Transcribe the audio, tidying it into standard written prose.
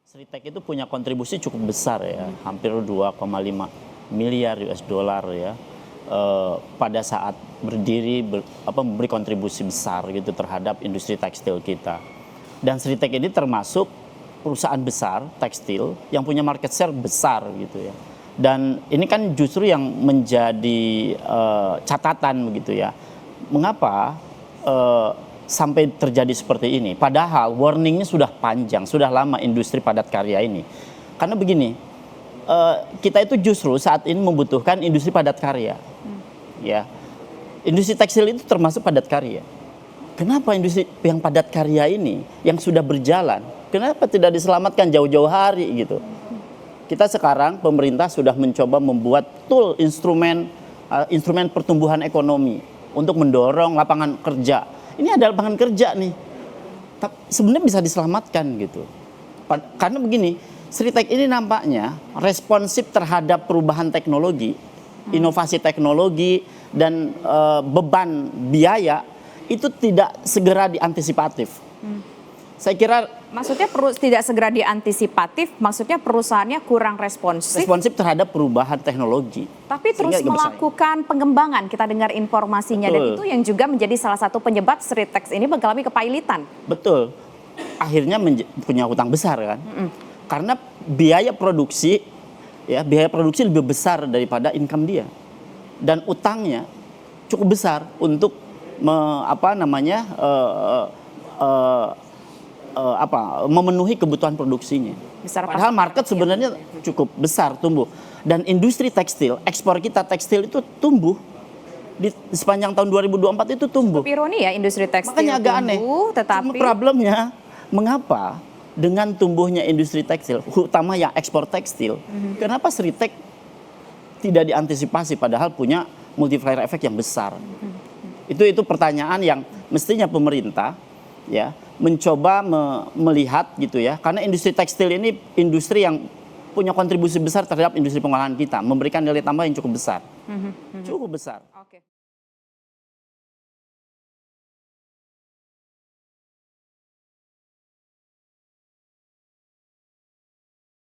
Sritek itu punya kontribusi cukup besar ya, hampir 2,5 miliar US dollar ya, pada saat berdiri memberi kontribusi besar gitu terhadap industri tekstil kita. Dan Sritek ini termasuk perusahaan besar tekstil yang punya market share besar gitu ya. Dan ini kan justru yang menjadi catatan begitu ya. Mengapa sampai terjadi seperti ini? Padahal warningnya sudah panjang, sudah lama industri padat karya ini. Karena begini, kita itu justru saat ini membutuhkan industri padat karya. Ya, industri tekstil itu termasuk padat karya. Kenapa industri yang padat karya ini yang sudah berjalan, kenapa tidak diselamatkan jauh-jauh hari gitu? Kita sekarang pemerintah sudah mencoba membuat tool instrumen pertumbuhan ekonomi untuk mendorong lapangan kerja. Ini ada lapangan kerja nih, sebenarnya bisa diselamatkan gitu. Karena begini, Sritek ini nampaknya responsif terhadap perubahan teknologi, inovasi teknologi dan beban biaya itu tidak segera diantisipatif. Saya kira maksudnya tidak segera diantisipatif, maksudnya perusahaannya kurang responsif terhadap perubahan teknologi. Tapi terus melakukan pengembangan, kita dengar informasinya. Betul. Dan itu yang juga menjadi salah satu penyebab Sritek ini mengalami kepailitan. Betul. Akhirnya punya hutang besar kan. Karena biaya produksi lebih besar daripada income dia. Dan utangnya cukup besar untuk memenuhi kebutuhan produksinya. Padahal market sebenarnya cukup besar tumbuh. Dan industri tekstil, ekspor kita tekstil itu tumbuh di sepanjang tahun 2024 itu tumbuh. Cukup ironi ya, industri tekstil makanya agak aneh. Tetapi problemnya mengapa dengan tumbuhnya industri tekstil, utama yang ekspor tekstil, kenapa Sritek tidak diantisipasi padahal punya multiplier effect yang besar? Itu pertanyaan yang mestinya pemerintah ya mencoba melihat gitu ya, karena industri tekstil ini industri yang punya kontribusi besar terhadap industri pengolahan kita, memberikan nilai tambah yang cukup besar.